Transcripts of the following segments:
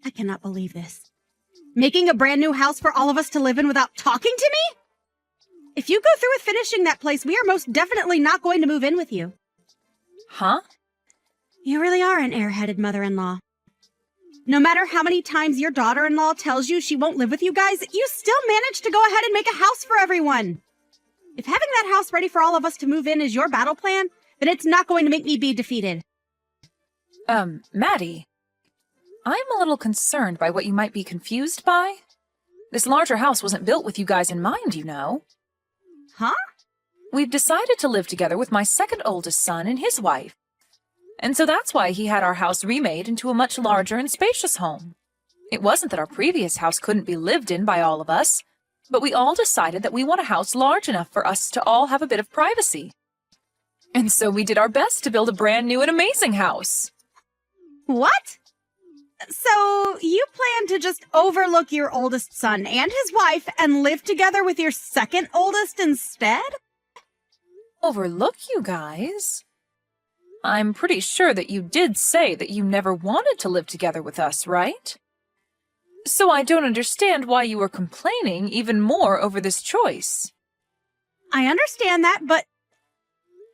I cannot believe this. Making a brand new house for all of us to live in without talking to me? If you go through with finishing that place, we are most definitely not going to move in with you. Huh? You really are an airheaded mother-in-law. No matter how many times your daughter-in-law tells you she won't live with you guys, you still manage to go ahead and make a house for everyone. If having that house ready for all of us to move in is your battle plan, then it's not going to make me be defeated. Maddie, I'm a little concerned by what you might be confused by. This larger house wasn't built with you guys in mind, you know. Huh? We've decided to live together with my second oldest son and his wife. And so that's why he had our house remade into a much larger and spacious home. It wasn't that our previous house couldn't be lived in by all of us, but we all decided that we want a house large enough for us to all have a bit of privacy. And so we did our best to build a brand new and amazing house. What? So you plan to just overlook your oldest son and his wife and live together with your second oldest instead? Overlook you guys? I'm pretty sure that you did say that you never wanted to live together with us, right? So I don't understand why you are complaining even more over this choice. I understand that, but...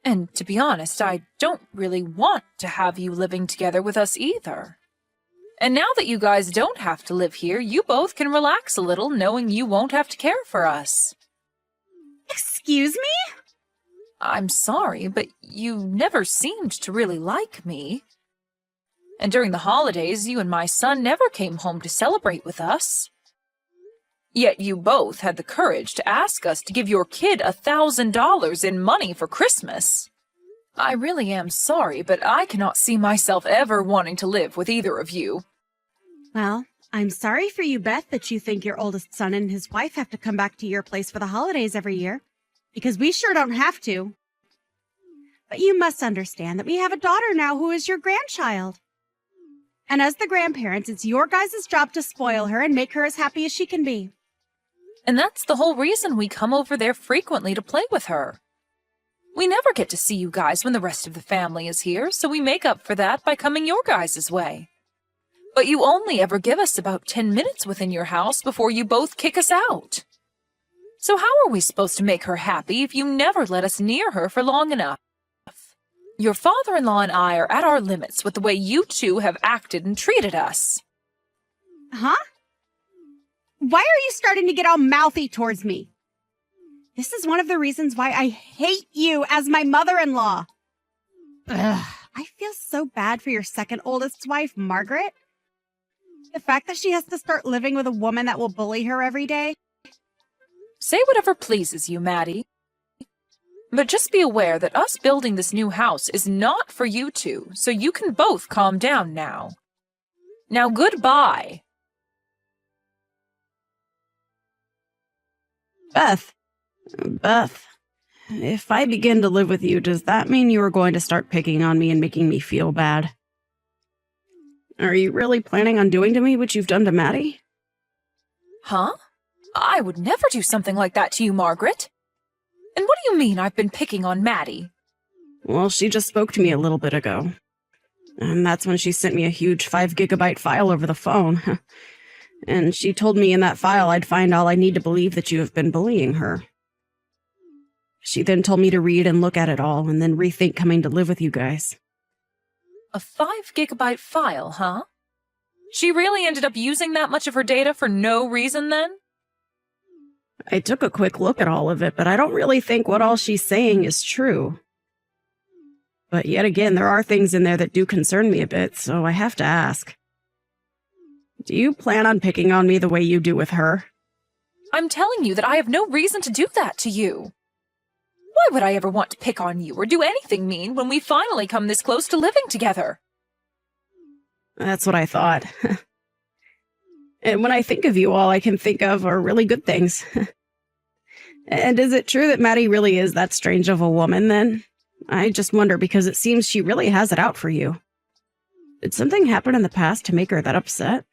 And to be honest, I don't really want to have you living together with us either. And now that you guys don't have to live here, you both can relax a little knowing you won't have to care for us. Excuse me? I'm sorry, but you never seemed to really like me. And during the holidays, you and my son never came home to celebrate with us. Yet you both had the courage to ask us to give your kid $1,000 in money for Christmas. I really am sorry, but I cannot see myself ever wanting to live with either of you. Well, I'm sorry for you, Beth, that you think your oldest son and his wife have to come back to your place for the holidays every year. Because we sure don't have to. But you must understand that we have a daughter now who is your grandchild. And as the grandparents, it's your guys' job to spoil her and make her as happy as she can be. And that's the whole reason we come over there frequently to play with her. We never get to see you guys when the rest of the family is here, so we make up for that by coming your guys' way. But you only ever give us about 10 minutes within your house before you both kick us out. So how are we supposed to make her happy if you never let us near her for long enough? Your father-in-law and I are at our limits with the way you two have acted and treated us. Huh? Why are you starting to get all mouthy towards me? This is one of the reasons why I hate you as my mother-in-law. Ugh, I feel so bad for your second oldest wife, Margaret. The fact that she has to start living with a woman that will bully her every day. Say whatever pleases you, Maddie. But just be aware that us building this new house is not for you two, so you can both calm down now. Now, goodbye. Beth, if I begin to live with you, does that mean you are going to start picking on me and making me feel bad? Are you really planning on doing to me what you've done to Maddie? Huh? I would never do something like that to you, Margaret. And what do you mean I've been picking on Maddie? Well, she just spoke to me a little bit ago. And that's when she sent me a huge 5-gigabyte file over the phone. And she told me in that file I'd find all I need to believe that you have been bullying her. She then told me to read and look at it all and then rethink coming to live with you guys. A 5-gigabyte file, huh? She really ended up using that much of her data for no reason then? I took a quick look at all of it, but I don't really think what all she's saying is true. But yet again, there are things in there that do concern me a bit, so I have to ask. Do you plan on picking on me the way you do with her? I'm telling you that I have no reason to do that to you. Why would I ever want to pick on you or do anything mean when we finally come this close to living together? That's what I thought. And when I think of you, all I can think of are really good things. And is it true that Maddie really is that strange of a woman, then? I just wonder because it seems she really has it out for you. Did something happen in the past to make her that upset?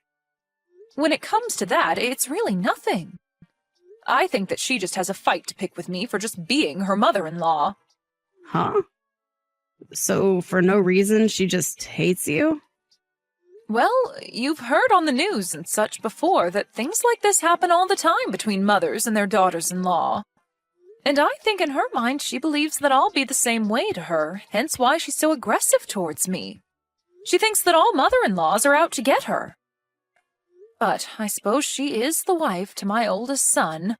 When it comes to that, it's really nothing. I think that she just has a fight to pick with me for just being her mother-in-law. Huh? So for no reason, she just hates you? Well, you've heard on the news and such before that things like this happen all the time between mothers and their daughters-in-law. And I think in her mind she believes that I'll be the same way to her, hence why she's so aggressive towards me. She thinks that all mother-in-laws are out to get her. But I suppose she is the wife to my oldest son.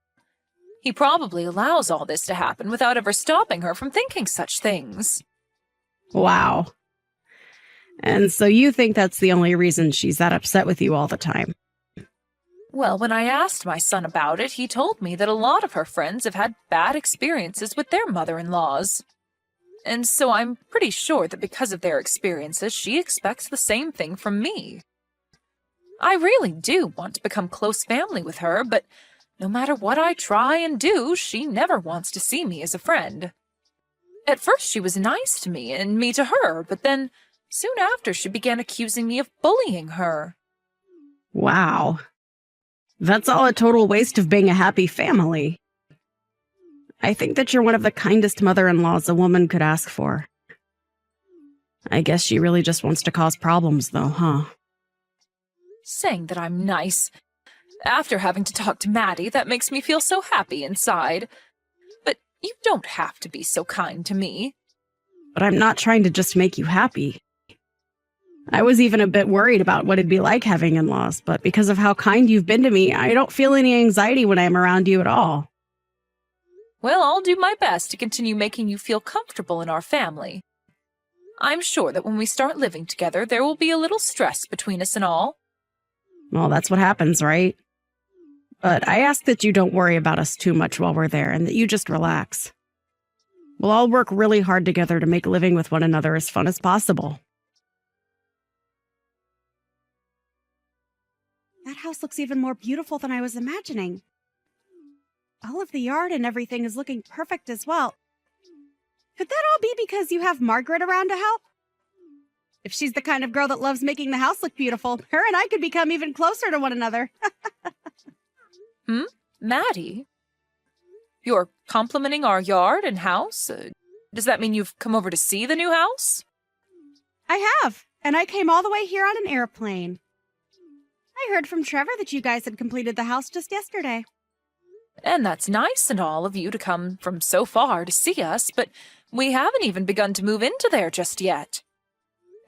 He probably allows all this to happen without ever stopping her from thinking such things. Wow. And so you think that's the only reason she's that upset with you all the time? Well, when I asked my son about it, he told me that a lot of her friends have had bad experiences with their mother-in-laws. And so I'm pretty sure that because of their experiences, she expects the same thing from me. I really do want to become close family with her, but no matter what I try and do, she never wants to see me as a friend. At first she was nice to me and me to her, but then soon after she began accusing me of bullying her. Wow. That's all a total waste of being a happy family. I think that you're one of the kindest mother-in-laws a woman could ask for. I guess she really just wants to cause problems, though, huh? Saying that I'm nice. After having to talk to Maddie, that makes me feel so happy inside. But you don't have to be so kind to me. But I'm not trying to just make you happy. I was even a bit worried about what it'd be like having in-laws, but because of how kind you've been to me, I don't feel any anxiety when I'm around you at all. Well, I'll do my best to continue making you feel comfortable in our family. I'm sure that when we start living together, there will be a little stress between us and all. Well, that's what happens, right? But I ask that you don't worry about us too much while we're there and that you just relax. We'll all work really hard together to make living with one another as fun as possible. That house looks even more beautiful than I was imagining. All of the yard and everything is looking perfect as well. Could that all be because you have Margaret around to help? If she's the kind of girl that loves making the house look beautiful, her and I could become even closer to one another. Maddie? You're complimenting our yard and house? Does that mean you've come over to see the new house? I have, and I came all the way here on an airplane. I heard from Trevor that you guys had completed the house just yesterday. And that's nice and all of you to come from so far to see us, but we haven't even begun to move into there just yet.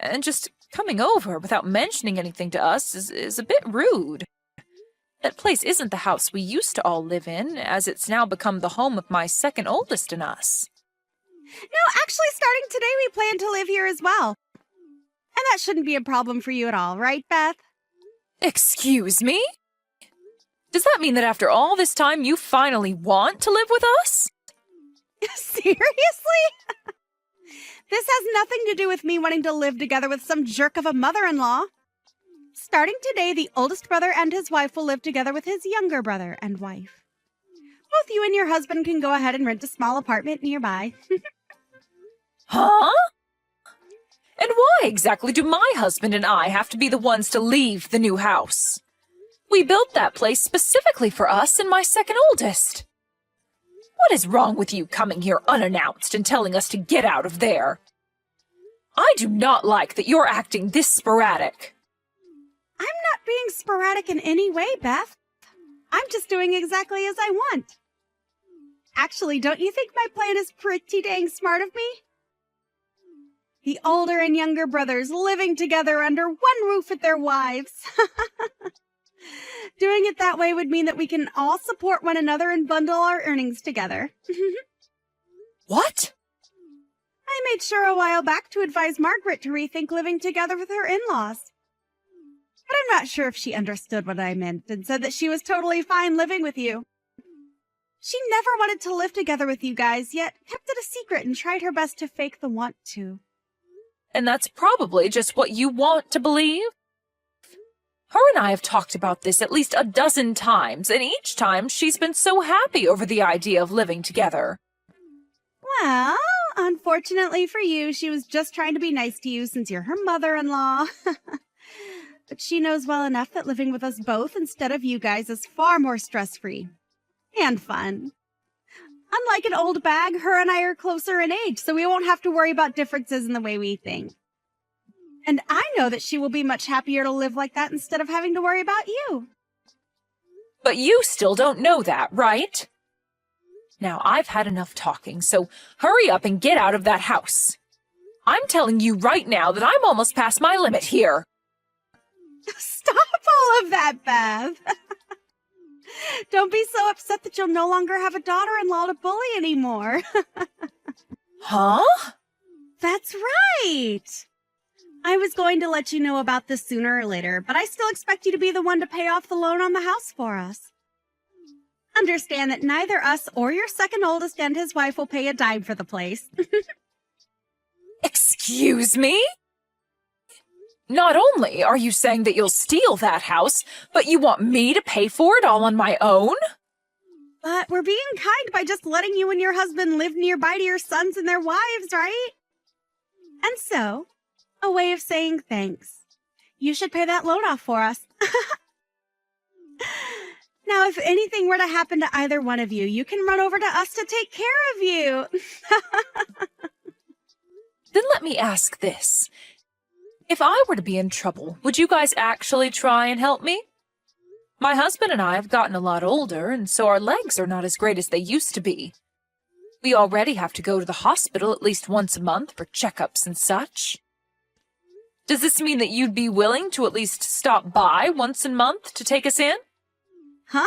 And just coming over without mentioning anything to us is a bit rude. That place isn't the house we used to all live in, as it's now become the home of my second oldest and us. No, actually, starting today, we plan to live here as well. And that shouldn't be a problem for you at all, right, Beth? Excuse me? Does that mean that after all this time you finally want to live with us? Seriously? This has nothing to do with me wanting to live together with some jerk of a mother-in-law. Starting today, the oldest brother and his wife will live together with his younger brother and wife. Both you and your husband can go ahead and rent a small apartment nearby. Huh? And why exactly do my husband and I have to be the ones to leave the new house? We built that place specifically for us and my second oldest. What is wrong with you coming here unannounced and telling us to get out of there? I do not like that you're acting this sporadic. I'm not being sporadic in any way, Beth. I'm just doing exactly as I want. Actually, don't you think my plan is pretty dang smart of me? The older and younger brothers living together under one roof with their wives. Doing it that way would mean that we can all support one another and bundle our earnings together. What? I made sure a while back to advise Margaret to rethink living together with her in-laws. But I'm not sure if she understood what I meant and said that she was totally fine living with you. She never wanted to live together with you guys, yet kept it a secret and tried her best to fake the want to. And that's probably just what you want to believe? Her and I have talked about this at least a dozen times, and each time she's been so happy over the idea of living together. Well, unfortunately for you, she was just trying to be nice to you since you're her mother-in-law. But she knows well enough that living with us both instead of you guys is far more stress-free. And fun. Unlike an old bag, her and I are closer in age, so we won't have to worry about differences in the way we think. And I know that she will be much happier to live like that instead of having to worry about you. But you still don't know that, right? Now, I've had enough talking, so hurry up and get out of that house. I'm telling you right now that I'm almost past my limit here. Stop all of that, Bev. Don't be so upset that you'll no longer have a daughter-in-law to bully anymore. Huh? That's right. I was going to let you know about this sooner or later, but I still expect you to be the one to pay off the loan on the house for us. Understand that neither us or your second oldest and his wife will pay a dime for the place. Excuse me? Not only are you saying that you'll steal that house, but you want me to pay for it all on my own? But we're being kind by just letting you and your husband live nearby to your sons and their wives, right? And so, a way of saying thanks. You should pay that loan off for us. Now, if anything were to happen to either one of you, you can run over to us to take care of you. Then let me ask this. If I were to be in trouble, would you guys actually try and help me? My husband and I have gotten a lot older, and so our legs are not as great as they used to be. We already have to go to the hospital at least once a month for checkups and such. Does this mean that you'd be willing to at least stop by once a month to take us in? Huh?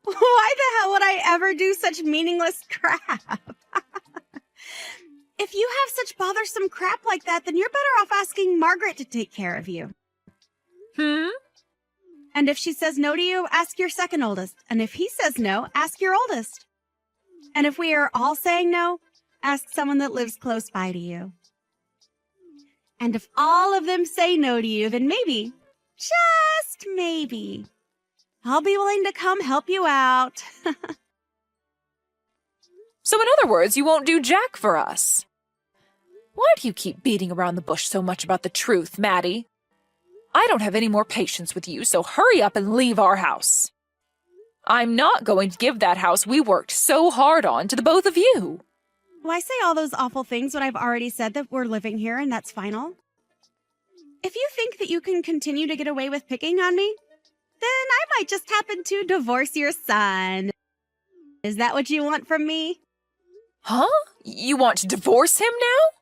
Why the hell would I ever do such meaningless crap? If you have such bothersome crap like that, then you're better off asking Margaret to take care of you. And if she says no to you, ask your second oldest. And if he says no, ask your oldest. And if we are all saying no, ask someone that lives close by to you. And if all of them say no to you, then maybe, just maybe, I'll be willing to come help you out. So in other words, you won't do jack for us. Why do you keep beating around the bush so much about the truth, Maddie? I don't have any more patience with you, so hurry up and leave our house. I'm not going to give that house we worked so hard on to the both of you. Why say all those awful things when I've already said that we're living here and that's final? If you think that you can continue to get away with picking on me, then I might just happen to divorce your son. Is that what you want from me? Huh? You want to divorce him now?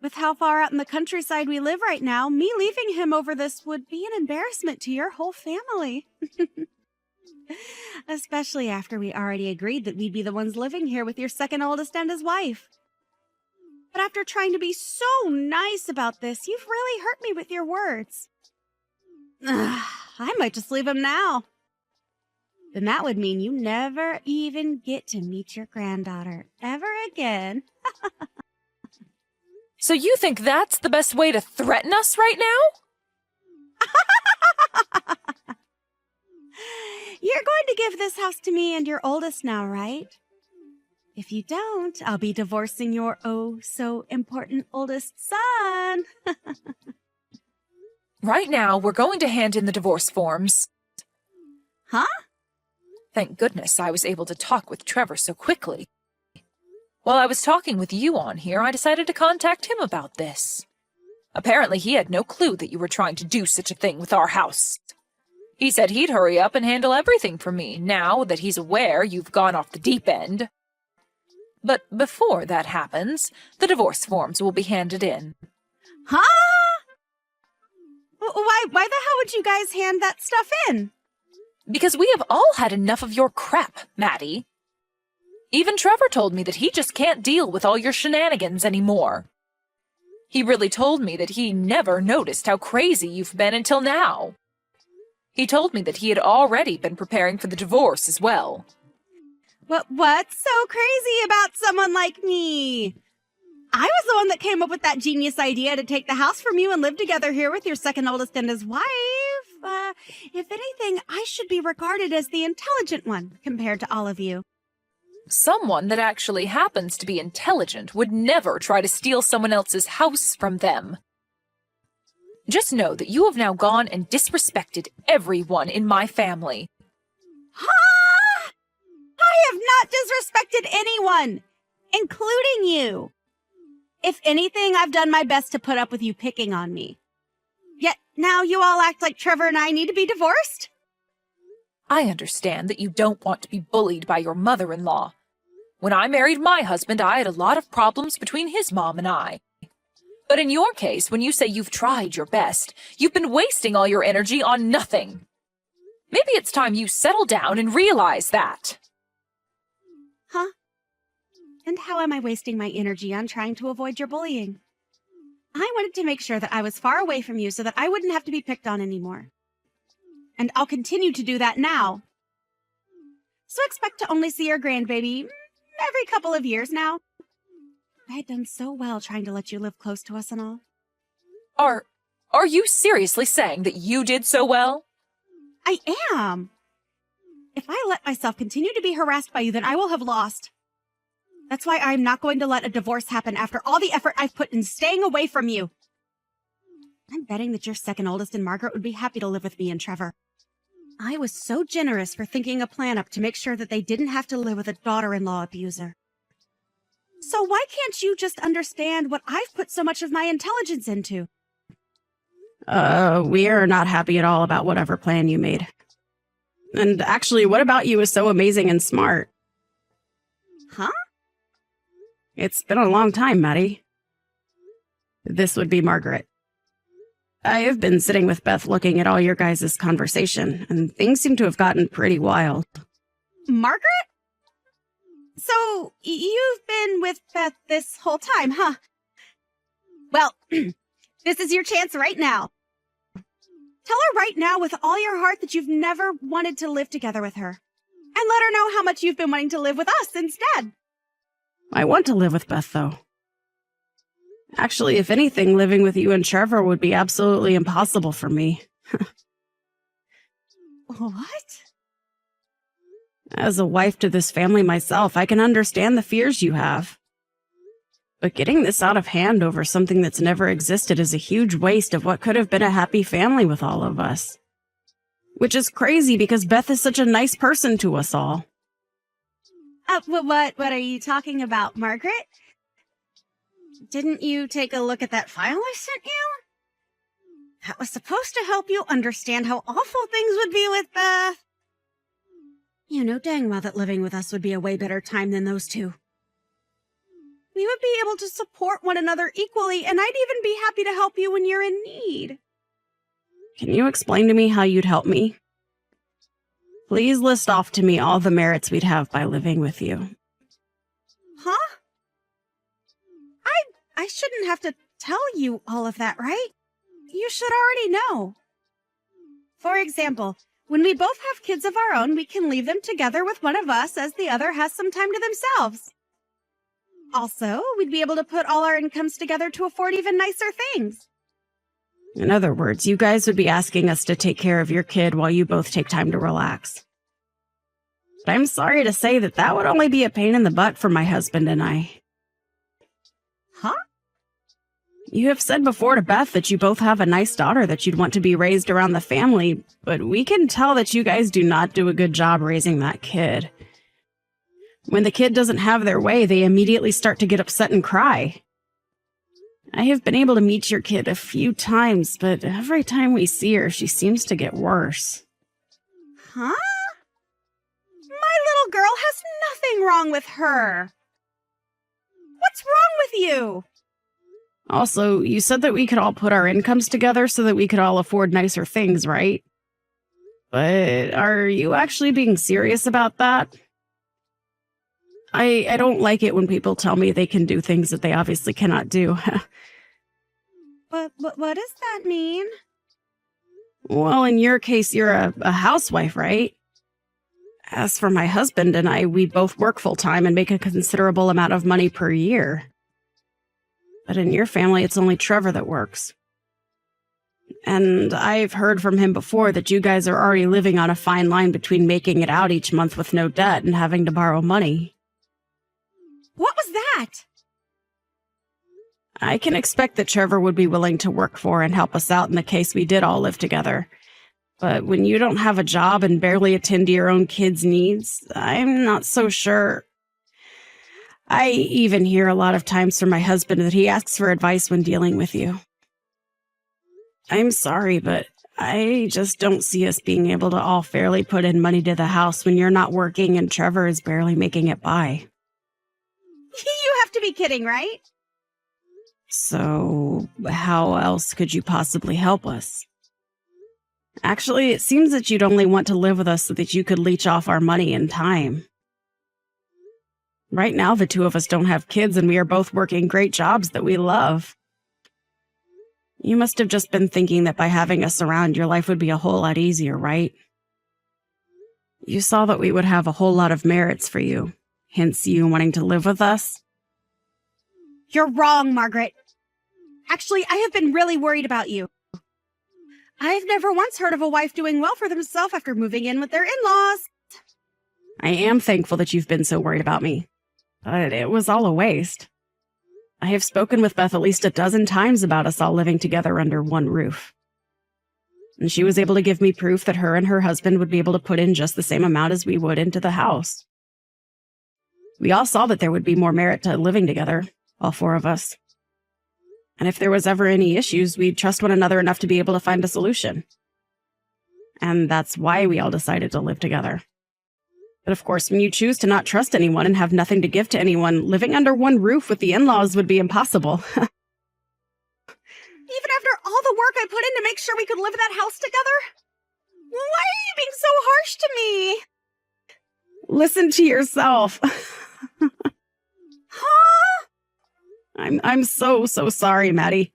With how far out in the countryside we live right now, me leaving him over this would be an embarrassment to your whole family. Especially after we already agreed that we'd be the ones living here with your second oldest and his wife. But after trying to be so nice about this, you've really hurt me with your words. I might just leave him now. Then that would mean you never even get to meet your granddaughter ever again. So you think that's the best way to threaten us right now? You're going to give this house to me and your oldest now, right? If you don't, I'll be divorcing your oh-so-important oldest son. Right now, we're going to hand in the divorce forms. Huh? Thank goodness I was able to talk with Trevor so quickly. While I was talking with you on here, I decided to contact him about this. Apparently, he had no clue that you were trying to do such a thing with our house. He said he'd hurry up and handle everything for me, now that he's aware you've gone off the deep end. But before that happens, the divorce forms will be handed in. Huh? Why the hell would you guys hand that stuff in? Because we have all had enough of your crap, Maddie. Even Trevor told me that he just can't deal with all your shenanigans anymore. He really told me that he never noticed how crazy you've been until now. He told me that he had already been preparing for the divorce as well. What's so crazy about someone like me? I was the one that came up with that genius idea to take the house from you and live together here with your second oldest and his wife. If anything, I should be regarded as the intelligent one compared to all of you. Someone that actually happens to be intelligent would never try to steal someone else's house from them. Just know that you have now gone and disrespected everyone in my family. Huh? I have not disrespected anyone, including you. If anything, I've done my best to put up with you picking on me. Yet now you all act like Trevor and I need to be divorced? I understand that you don't want to be bullied by your mother-in-law. When I married my husband, I had a lot of problems between his mom and I. But in your case, when you say you've tried your best, you've been wasting all your energy on nothing. Maybe it's time you settle down and realize that. Huh? And how am I wasting my energy on trying to avoid your bullying? I wanted to make sure that I was far away from you so that I wouldn't have to be picked on anymore. And I'll continue to do that now. So expect to only see your grandbaby every couple of years now. I had done so well trying to let you live close to us and all. Are you seriously saying that you did so well? I am. If I let myself continue to be harassed by you, then I will have lost. That's why I'm not going to let a divorce happen after all the effort I've put in staying away from you. I'm betting that your second oldest and Margaret would be happy to live with me and Trevor. I was so generous for thinking a plan up to make sure that they didn't have to live with a daughter-in-law abuser. So why can't you just understand what I've put so much of my intelligence into? We are not happy at all about whatever plan you made. And actually, what about you is so amazing and smart? Huh? It's been a long time, Maddie. This would be Margaret. I have been sitting with Beth looking at all your guys' conversation, and things seem to have gotten pretty wild. Margaret? So, you've been with Beth this whole time, huh? Well, this is your chance right now. Tell her right now with all your heart that you've never wanted to live together with her. And let her know how much you've been wanting to live with us instead. I want to live with Beth, though. Actually, if anything, living with you and Trevor would be absolutely impossible for me. What? As a wife to this family myself, I can understand the fears you have. But getting this out of hand over something that's never existed is a huge waste of what could have been a happy family with all of us. Which is crazy because Beth is such a nice person to us all. What are you talking about, Margaret? Didn't you take a look at that file I sent you? That was supposed to help you understand how awful things would be with Beth. You know dang well that living with us would be a way better time than those two. We would be able to support one another equally, and I'd even be happy to help you when you're in need. Can you explain to me how you'd help me? Please list off to me all the merits we'd have by living with you. Huh? I shouldn't have to tell you all of that, right? You should already know. For example, when we both have kids of our own, we can leave them together with one of us as the other has some time to themselves. Also, we'd be able to put all our incomes together to afford even nicer things. In other words, you guys would be asking us to take care of your kid while you both take time to relax. But I'm sorry to say that would only be a pain in the butt for my husband and I. Huh? You have said before to Beth that you both have a nice daughter that you'd want to be raised around the family, but we can tell that you guys do not do a good job raising that kid. When the kid doesn't have their way, they immediately start to get upset and cry. I have been able to meet your kid a few times, but every time we see her, she seems to get worse. Huh? My little girl has nothing wrong with her. What's wrong with you? Also, you said that we could all put our incomes together so that we could all afford nicer things, right? But are you actually being serious about that? I don't like it when people tell me they can do things that they obviously cannot do. But what does that mean? Well, in your case, you're a housewife, right? As for my husband and I, we both work full-time and make a considerable amount of money per year. But in your family, it's only Trevor that works. And I've heard from him before that you guys are already living on a fine line between making it out each month with no debt and having to borrow money. What was that? I can expect that Trevor would be willing to work for and help us out in the case we did all live together. But when you don't have a job and barely attend to your own kids' needs, I'm not so sure. I even hear a lot of times from my husband that he asks for advice when dealing with you. I'm sorry, but I just don't see us being able to all fairly put in money to the house when you're not working and Trevor is barely making it by. You have to be kidding, right? So, how else could you possibly help us? Actually, it seems that you'd only want to live with us so that you could leech off our money and time. Right now, the two of us don't have kids and we are both working great jobs that we love. You must have just been thinking that by having us around, your life would be a whole lot easier, right? You saw that we would have a whole lot of merits for you, hence you wanting to live with us. You're wrong, Margaret. Actually, I have been really worried about you. I've never once heard of a wife doing well for themselves after moving in with their in-laws. I am thankful that you've been so worried about me, but it was all a waste. I have spoken with Beth at least a dozen times about us all living together under one roof. And she was able to give me proof that her and her husband would be able to put in just the same amount as we would into the house. We all saw that there would be more merit to living together, all four of us. And if there was ever any issues, we'd trust one another enough to be able to find a solution. And that's why we all decided to live together. But of course, when you choose to not trust anyone and have nothing to give to anyone, living under one roof with the in-laws would be impossible. Even after all the work I put in to make sure we could live in that house together? Why are you being so harsh to me? Listen to yourself. Huh? I'm so sorry, Maddie.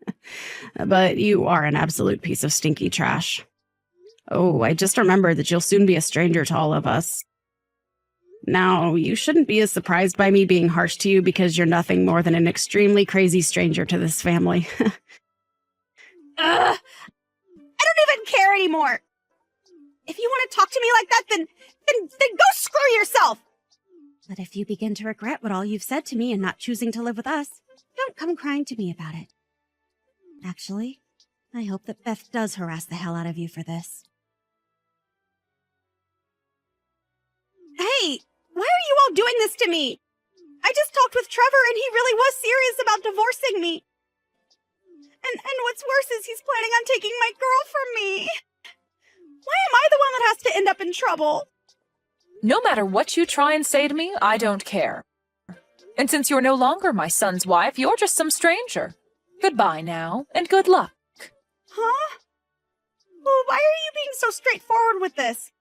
But you are an absolute piece of stinky trash. Oh, I just remembered that you'll soon be a stranger to all of us. Now, you shouldn't be as surprised by me being harsh to you because you're nothing more than an extremely crazy stranger to this family. I don't even care anymore. If you want to talk to me like that, then go screw yourself. But if you begin to regret what all you've said to me and not choosing to live with us, don't come crying to me about it. Actually, I hope that Beth does harass the hell out of you for this. Hey, why are you all doing this to me? I just talked with Trevor and he really was serious about divorcing me. And what's worse is he's planning on taking my girl from me. Why am I the one that has to end up in trouble? No matter what you try and say to me, I don't care. And since you're no longer my son's wife, you're just some stranger. Goodbye now, and good luck. Huh? Well, why are you being so straightforward with this?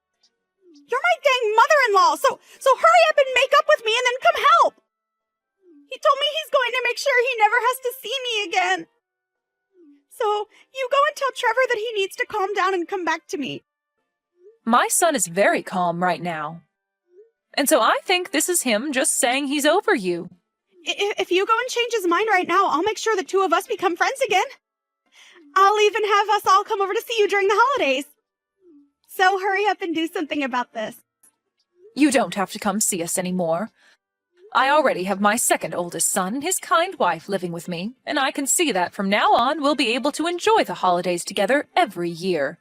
You're my dang mother-in-law, so hurry up and make up with me and then come help! He told me he's going to make sure he never has to see me again. So, you go and tell Trevor that he needs to calm down and come back to me. My son is very calm right now. And so I think this is him just saying he's over you. If you go and change his mind right now, I'll make sure the two of us become friends again. I'll even have us all come over to see you during the holidays. So hurry up and do something about this. You don't have to come see us anymore. I already have my second oldest son and his kind wife living with me, and I can see that from now on we'll be able to enjoy the holidays together every year.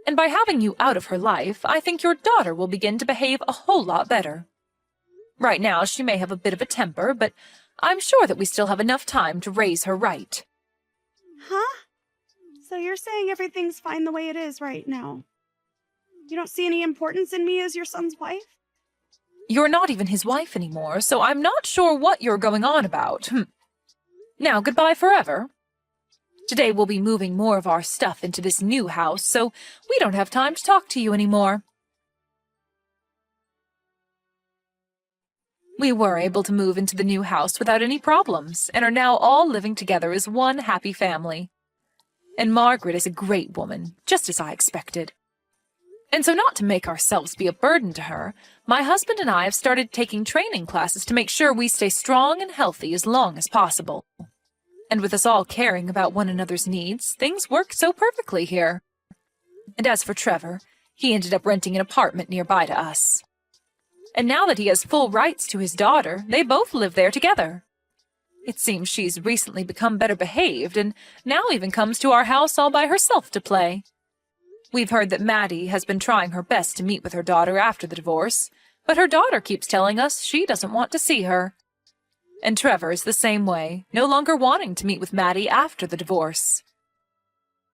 And by having you out of her life, I think your daughter will begin to behave a whole lot better. Right now, she may have a bit of a temper, but I'm sure that we still have enough time to raise her right. Huh? So you're saying everything's fine the way it is right now? You don't see any importance in me as your son's wife? You're not even his wife anymore, so I'm not sure what you're going on about. Now, goodbye forever. Today we'll be moving more of our stuff into this new house, so we don't have time to talk to you anymore. We were able to move into the new house without any problems, and are now all living together as one happy family. And Margaret is a great woman, just as I expected. And so not to make ourselves be a burden to her, my husband and I have started taking training classes to make sure we stay strong and healthy as long as possible. And with us all caring about one another's needs, things work so perfectly here. And as for Trevor, he ended up renting an apartment nearby to us. And now that he has full rights to his daughter, they both live there together. It seems she's recently become better behaved, and now even comes to our house all by herself to play. We've heard that Maddie has been trying her best to meet with her daughter after the divorce, but her daughter keeps telling us she doesn't want to see her. And Trevor is the same way, no longer wanting to meet with Maddie after the divorce.